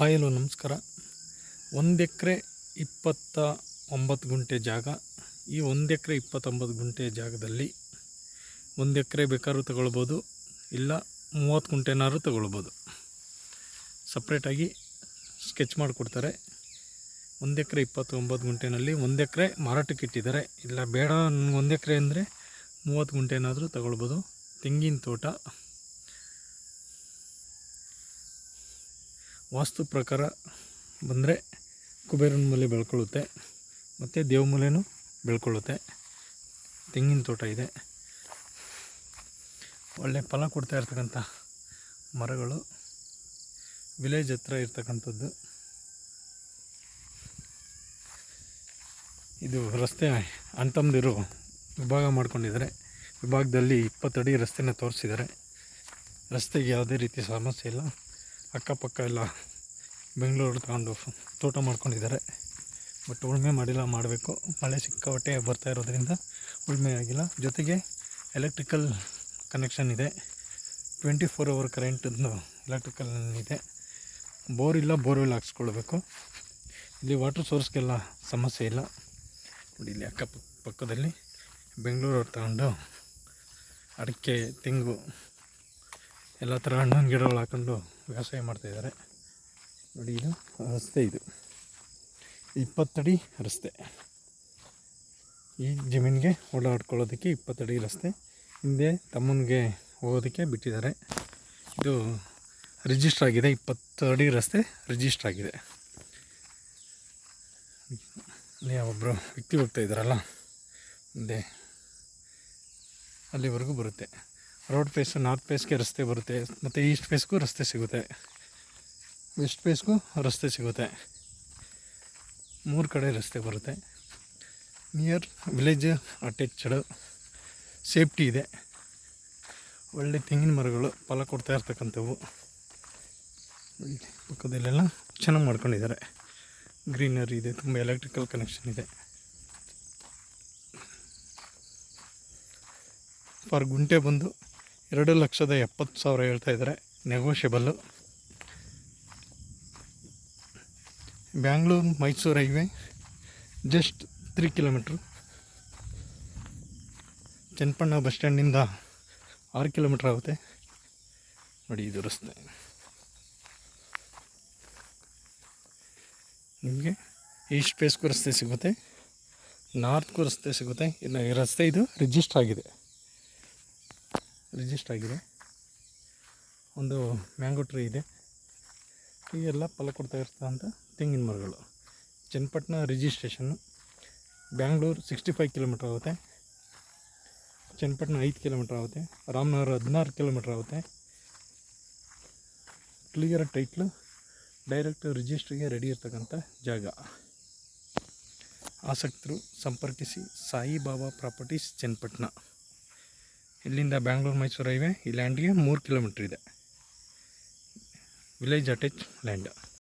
Hi hello ನಮಸ್ಕಾರ. 1 ಎಕರೆ 29 ಗುಂಟೆ ಜಾಗ. ಈ 1 ಎಕರೆ 29 ಗುಂಟೆ ಜಾಗದಲ್ಲಿ 1 ಎಕರೆ ಬೇಕಾದ್ರೂ ತಗೊಳ್ಬೋದು, ಇಲ್ಲ 30 ಗುಂಟೆನಾದ್ರೂ ತಗೊಳ್ಬೋದು. ಸಪ್ರೇಟಾಗಿ ಸ್ಕೆಚ್ ಮಾಡಿಕೊಡ್ತಾರೆ. 1 ಎಕರೆ 29 ಗುಂಟೆನಲ್ಲಿ 1 ಎಕರೆ ಮಾರಾಟಕ್ಕೆ ಇಟ್ಟಿದ್ದಾರೆ. ಇಲ್ಲ ಬೇಡ 1 ಎಕರೆ ಅಂದರೆ 30 ಗುಂಟೆನಾದರೂ ತಗೊಳ್ಬೋದು. ತೆಂಗಿನ ತೋಟ ವಾಸ್ತು ಪ್ರಕಾರ ಬಂದರೆ ಕುಬೇರನ ಮೂಲೆ ಬೆಳ್ಕೊಳ್ಳುತ್ತೆ ಮತ್ತು ದೇವ ಮೂಲೆನೂ ಬೆಳ್ಕೊಳ್ಳುತ್ತೆ. ತೆಂಗಿನ ತೋಟ ಇದೆ, ಒಳ್ಳೆ ಫಲ ಕೊಡ್ತಾ ಇರ್ತಕ್ಕಂಥ ಮರಗಳು, ವಿಲೇಜ್ ಹತ್ರ ಇರ್ತಕ್ಕಂಥದ್ದು. ಇದು ರಸ್ತೆ ಅಂಟಮ್ದಿರೋ ವಿಭಾಗ ಮಾಡ್ಕೊಂಡಿದ್ದಾರೆ. ವಿಭಾಗದಲ್ಲಿ 20 ಅಡಿ ರಸ್ತೆನ ತೋರಿಸಿದ್ದಾರೆ. ರಸ್ತೆಗೆ ಯಾವುದೇ ರೀತಿ ಸಮಸ್ಯೆ ಇಲ್ಲ. ಅಕ್ಕಪಕ್ಕ ಎಲ್ಲ ಬೆಂಗಳೂರು ತಗೊಂಡು ತೋಟ ಮಾಡ್ಕೊಂಡಿದ್ದಾರೆ. ಬಟ್ ಉಳುಮೆ ಮಾಡಿಲ್ಲ, ಮಾಡಬೇಕು. ಮಳೆ ಸಿಕ್ಕಾಪಟ್ಟೆ ಬರ್ತಾ ಇರೋದ್ರಿಂದ ಉಳುಮೆ ಆಗಿಲ್ಲ. ಜೊತೆಗೆ ಎಲೆಕ್ಟ್ರಿಕಲ್ ಕನೆಕ್ಷನ್ ಇದೆ, 24 ಅವರ್ ಕರೆಂಟನ್ನು ಎಲೆಕ್ಟ್ರಿಕಲ್ ಇದೆ. ಬೋರ್ ಇಲ್ಲ, ಬೋರ್ವೆಲ್ ಹಾಕ್ಸ್ಕೊಳ್ಬೇಕು. ಇಲ್ಲಿ ವಾಟರ್ ಸೋರ್ಸ್ಗೆಲ್ಲ ಸಮಸ್ಯೆ ಇಲ್ಲ. ನೋಡಿ, ಇಲ್ಲಿ ಅಕ್ಕಪಕ್ಕದಲ್ಲಿ ಬೆಂಗಳೂರವ್ರು ತಗೊಂಡು ಅಡಿಕೆ, ತೆಂಗು ಎಲ್ಲ ಥರ ಹಣ್ಣಿನ ಗಿಡಗಳು ಹಾಕೊಂಡು ವ್ಯವಸಾಯ ಮಾಡ್ತಾಯಿದ್ದಾರೆ. ನೋಡಿ, ಇದು ರಸ್ತೆ, ಇದು 20 ಅಡಿ ರಸ್ತೆ. ಈ ಜಮೀನಿಗೆ ಓಡಾಡ್ಕೊಳ್ಳೋದಕ್ಕೆ 20 ಅಡಿ ರಸ್ತೆ. ಹಿಂದೆ ತಮ್ಮನಿಗೆ ಹೋಗೋದಕ್ಕೆ ಬಿಟ್ಟಿದ್ದಾರೆ. ಇದು ರಿಜಿಸ್ಟ್ರ್ ಆಗಿದೆ, 20 ಅಡಿ ರಸ್ತೆ ರಿಜಿಸ್ಟ್ರ್ ಆಗಿದೆ. ಅಲ್ಲಿ ಒಬ್ಬರು ವ್ಯಕ್ತಿ ಹೋಗ್ತಾ ಇದ್ದಾರಲ್ಲ, ಮುಂದೆ ಅಲ್ಲಿವರೆಗೂ ಬರುತ್ತೆ. ರೋಡ್ ಫೇಸ್, ನಾರ್ತ್ ಫೇಸ್ಗೆ ರಸ್ತೆ ಬರುತ್ತೆ, ಮತ್ತು ಈಸ್ಟ್ ಫೇಸ್ಗೂ ರಸ್ತೆ ಸಿಗುತ್ತೆ, ವೆಸ್ಟ್ ಫೇಸ್ಗೂ ರಸ್ತೆ ಸಿಗುತ್ತೆ. 3 ಕಡೆ ರಸ್ತೆ ಬರುತ್ತೆ. ನಿಯರ್ ವಿಲೇಜ್ ಅಟ್ಯಾಚ್ಡ್, ಸೇಫ್ಟಿ ಇದೆ. ಒಳ್ಳೆ ತೆಂಗಿನ ಮರಗಳು ಫಲ ಕೊಡ್ತಾ ಇರ್ತಕ್ಕಂಥವು. ಪಕ್ಕದಲ್ಲೆಲ್ಲ ಚೆನ್ನಾಗಿ ಮಾಡ್ಕೊಂಡಿದ್ದಾರೆ. ಗ್ರೀನರಿ ಇದೆ, ತುಂಬ ಎಲೆಕ್ಟ್ರಿಕಲ್ ಕನೆಕ್ಷನ್ ಇದೆ. ಪರ್ ಗುಂಟೆ ಬಂದು 2,70,000 ಹೇಳ್ತಾ ಇದ್ದಾರೆ. Negotiable. Bangalore Mysore highway just 3 kilometre. Channapatna bus ಸ್ಟ್ಯಾಂಡಿಂದ 6 ಕಿಲೋಮೀಟ್ರ್ ಆಗುತ್ತೆ. ನೋಡಿ, ಇದು ರಸ್ತೆ. ನಿಮಗೆ ಈಸ್ಟ್ ಫೇಸ್ಗೂ ರಸ್ತೆ ಸಿಗುತ್ತೆ, ನಾರ್ತ್ಗೂ ರಸ್ತೆ ಸಿಗುತ್ತೆ. ಇನ್ನು ಈ ರಸ್ತೆ ಇದು ರಿಜಿಸ್ಟ್ರ್ ಆಗಿದೆ. ಒಂದು ಮ್ಯಾಂಗೋ ಟ್ರೀ ಇದೆ. ಹೀಗೆಲ್ಲ ಫಲ ಕೊಡ್ತಾ ಇರ್ತಕ್ಕಂಥ ತೆಂಗಿನ ಮರಗಳು. ಚನ್ನಪಟ್ಟಣ ರಿಜಿಸ್ಟ್ರೇಷನ್ನು. ಬ್ಯಾಂಗ್ಳೂರು 65 ಕಿಲೋಮೀಟ್ರ್ ಆಗುತ್ತೆ, ಚನ್ನಪಟ್ಟಣ 5 ಕಿಲೋಮೀಟ್ರ್ ಆಗುತ್ತೆ, ರಾಮನಗರ 16 ಕಿಲೋಮೀಟ್ರ್ ಆಗುತ್ತೆ. ಕ್ಲಿಯರ್ ಟೈಟ್ಲು, ಡೈರೆಕ್ಟ್ ರಿಜಿಸ್ಟ್ರಿಗೆ ರೆಡಿ ಇರ್ತಕ್ಕಂಥ ಜಾಗ. ಆಸಕ್ತರು ಸಂಪರ್ಕಿಸಿ. ಸಾಯಿಬಾಬಾ ಪ್ರಾಪರ್ಟೀಸ್, ಚನ್ನಪಟ್ಟಣ. ಇಲ್ಲಿಂದ ಬ್ಯಾಂಗ್ಳೂರು ಮೈಸೂರು ಹೈವೇ ಈ ಲ್ಯಾಂಡ್ಗೆ 3 ಕಿಲೋಮೀಟ್ರ್ ಇದೆ. Village attach land.